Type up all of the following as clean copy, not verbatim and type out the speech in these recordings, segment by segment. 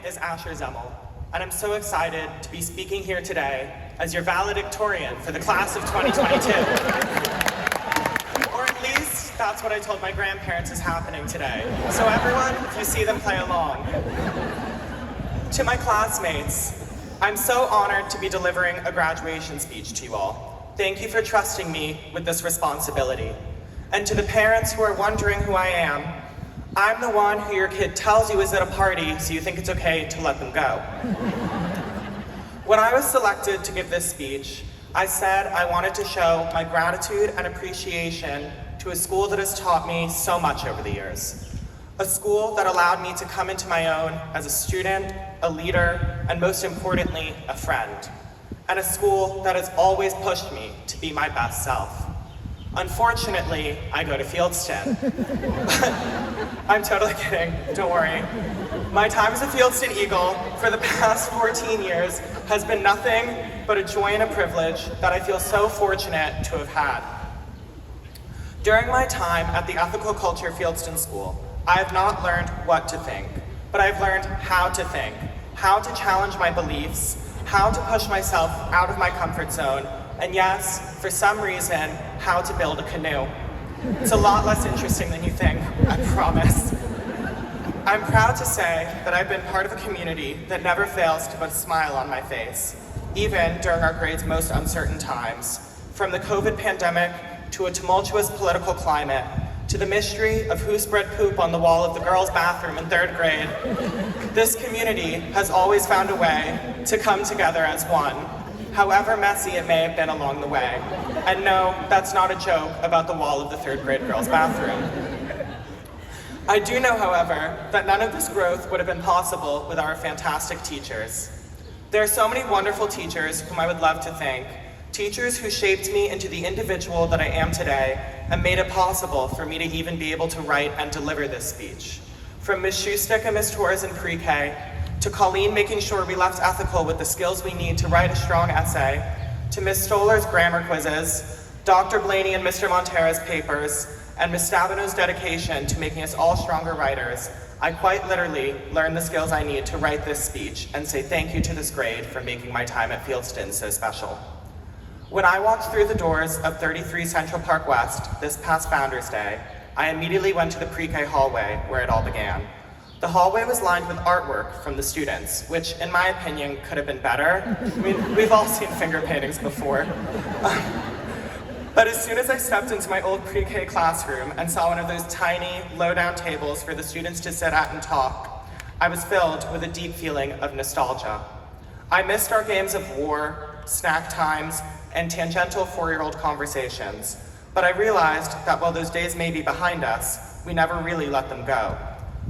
is Asher Zemmel, and I'm so excited to be speaking here today as your valedictorian for the class of 2022. Or at least, that's what I told my grandparents is happening today. So everyone, if you see them, play along. To my classmates, I'm so honored to be delivering a graduation speech to you all. Thank you for trusting me with this responsibility. And to the parents who are wondering who I am, I'm the one who your kid tells you is at a party, so you think it's okay to let them go. When I was selected to give this speech, I said I wanted to show my gratitude and appreciation to a school that has taught me so much over the years. A school that allowed me to come into my own as a student, a leader, and most importantly, a friend. And a school that has always pushed me to be my best self. Unfortunately, I go to Fieldston. I'm totally kidding, don't worry. My time as a Fieldston Eagle for the past 14 years has been nothing but a joy and a privilege that I feel so fortunate to have had. During my time at the Ethical Culture Fieldston School, I have not learned what to think, but I've learned how to think, how to challenge my beliefs, how to push myself out of my comfort zone, and yes, for some reason, how to build a canoe. It's a lot less interesting than you think, I promise. I'm proud to say that I've been part of a community that never fails to put a smile on my face, even during our grade's most uncertain times. From the COVID pandemic to a tumultuous political climate, to the mystery of who spread poop on the wall of the girls' bathroom in 3rd grade, this community has always found a way to come together as one, however messy it may have been along the way. And no, that's not a joke about the wall of the 3rd grade girls' bathroom. I do know, however, that none of this growth would have been possible with our fantastic teachers. There are so many wonderful teachers whom I would love to thank, teachers who shaped me into the individual that I am today and made it possible for me to even be able to write and deliver this speech. From Ms. Schustek and Ms. Torres in pre-K, to Colleen making sure we left ethical with the skills we need to write a strong essay, to Ms. Stoller's grammar quizzes, Dr. Blaney and Mr. Montera's papers, and Ms. Stabeno's dedication to making us all stronger writers, I quite literally learned the skills I need to write this speech and say thank you to this grade for making my time at Fieldston so special. When I walked through the doors of 33 Central Park West this past Founders Day, I immediately went to the pre-K hallway where it all began. The hallway was lined with artwork from the students, which in my opinion could have been better. I mean, we've all seen finger paintings before. But as soon as I stepped into my old pre-K classroom and saw one of those tiny, low-down tables for the students to sit at and talk, I was filled with a deep feeling of nostalgia. I missed our games of war, snack times, and tangential 4-year-old conversations, but I realized that while those days may be behind us, we never really let them go.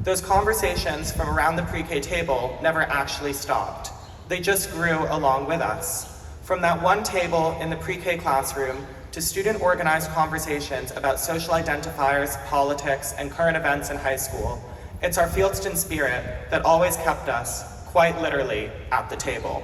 Those conversations from around the pre-K table never actually stopped. They just grew along with us. From that one table in the pre-K classroom to student-organized conversations about social identifiers, politics, and current events in high school, it's our Fieldston spirit that always kept us, quite literally, at the table.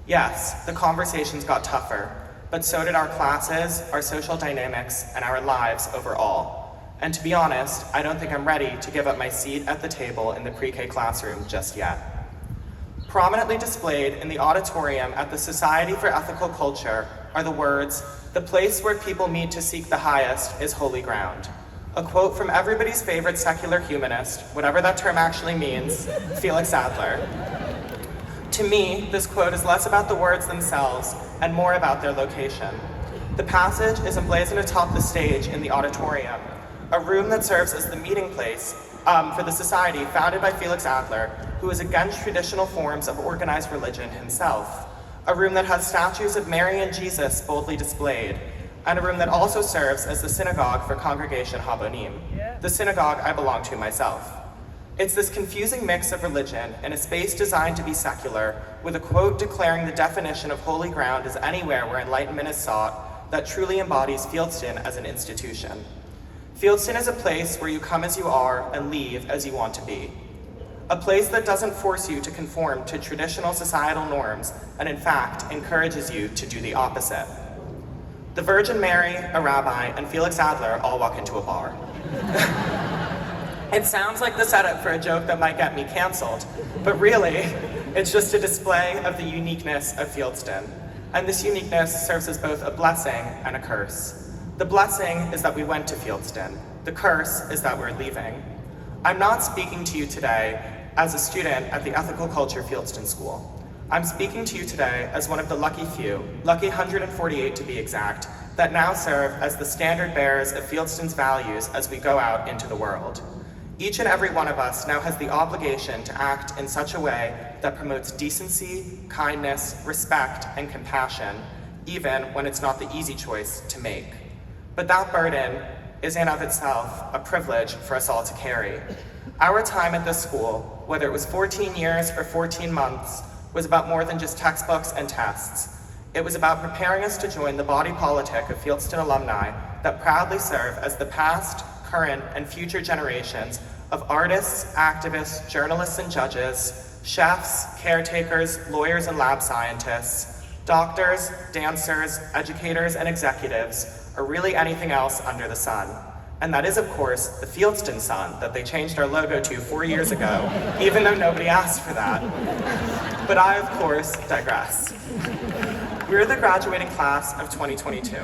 Yes, the conversations got tougher, but so did our classes, our social dynamics, and our lives overall. And to be honest, I don't think I'm ready to give up my seat at the table in the pre-K classroom just yet. Prominently displayed in the auditorium at the Society for Ethical Culture are the words, "The place where people meet to seek the highest is holy ground." A quote from everybody's favorite secular humanist, whatever that term actually means, Felix Adler. To me, this quote is less about the words themselves and more about their location. The passage is emblazoned atop the stage in the auditorium, a room that serves as the meeting place for the society founded by Felix Adler, who is against traditional forms of organized religion himself. A room that has statues of Mary and Jesus boldly displayed, and a room that also serves as the synagogue for Congregation Habonim, the synagogue I belong to myself. It's this confusing mix of religion in a space designed to be secular, with a quote declaring the definition of holy ground as anywhere where enlightenment is sought, that truly embodies Fieldston as an institution. Fieldston is a place where you come as you are and leave as you want to be. A place that doesn't force you to conform to traditional societal norms, and in fact, encourages you to do the opposite. The Virgin Mary, a rabbi, and Felix Adler all walk into a bar. It sounds like the setup for a joke that might get me canceled, but really, it's just a display of the uniqueness of Fieldston. And this uniqueness serves as both a blessing and a curse. The blessing is that we went to Fieldston. The curse is that we're leaving. I'm not speaking to you today as a student at the Ethical Culture Fieldston School. I'm speaking to you today as one of the lucky few, lucky 148 to be exact, that now serve as the standard bearers of Fieldston's values as we go out into the world. Each and every one of us now has the obligation to act in such a way that promotes decency, kindness, respect, and compassion, even when it's not the easy choice to make. But that burden is in of itself a privilege for us all to carry. Our time at this school, whether it was 14 years or 14 months, was about more than just textbooks and tests. It was about preparing us to join the body politic of Fieldston alumni that proudly serve as the past, current, and future generations of artists, activists, journalists, and judges, chefs, caretakers, lawyers, and lab scientists, doctors, dancers, educators, and executives, or really anything else under the sun. And that is, of course, the Fieldston Sun that they changed our logo to 4 years ago, even though nobody asked for that. But I, of course, digress. We're the graduating class of 2022,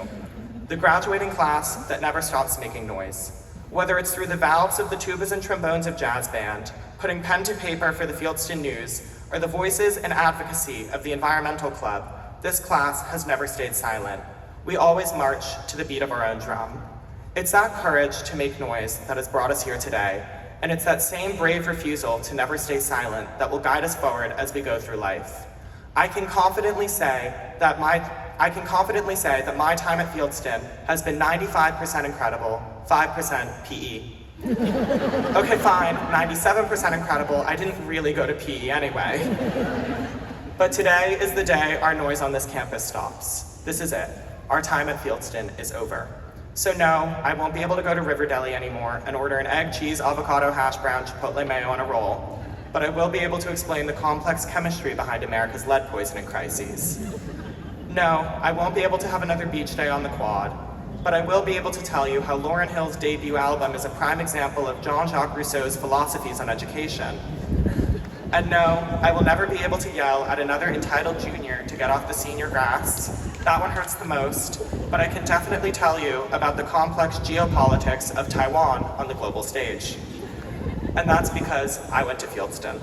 the graduating class that never stops making noise. Whether it's through the valves of the tubas and trombones of jazz band, putting pen to paper for the Fieldston News, or the voices and advocacy of the Environmental Club, this class has never stayed silent. We always march to the beat of our own drum. It's that courage to make noise that has brought us here today, and it's that same brave refusal to never stay silent that will guide us forward as we go through life. I can confidently say that my time at Fieldston has been 95% incredible, 5% PE. Okay, fine, 97% incredible. I didn't really go to PE anyway. But today is the day our noise on this campus stops. This is it. Our time at Fieldston is over. So no, I won't be able to go to River Deli anymore and order an egg, cheese, avocado, hash brown, chipotle mayo on a roll. But I will be able to explain the complex chemistry behind America's lead poisoning crises. No, I won't be able to have another beach day on the quad, but I will be able to tell you how Lauryn Hill's debut album is a prime example of Jean-Jacques Rousseau's philosophies on education. And no, I will never be able to yell at another entitled junior to get off the senior grass. That one hurts the most, but I can definitely tell you about the complex geopolitics of Taiwan on the global stage. And that's because I went to Fieldston.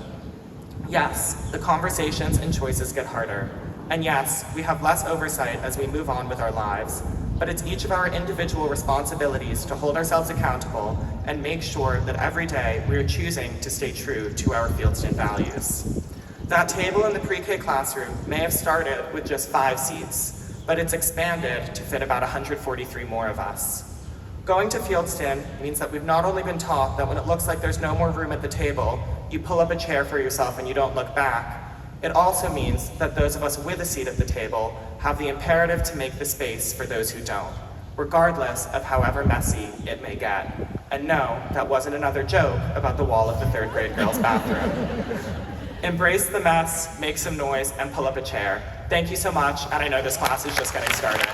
Yes, the conversations and choices get harder. And yes, we have less oversight as we move on with our lives, but it's each of our individual responsibilities to hold ourselves accountable and make sure that every day we are choosing to stay true to our Fieldston values. That table in the pre-K classroom may have started with just 5 seats, but it's expanded to fit about 143 more of us. Going to Fieldston means that we've not only been taught that when it looks like there's no more room at the table, you pull up a chair for yourself and you don't look back. It also means that those of us with a seat at the table have the imperative to make the space for those who don't, regardless of however messy it may get. And no, that wasn't another joke about the wall of the 3rd grade girls' bathroom. Embrace the mess, make some noise, and pull up a chair. Thank you so much, and I know this class is just getting started.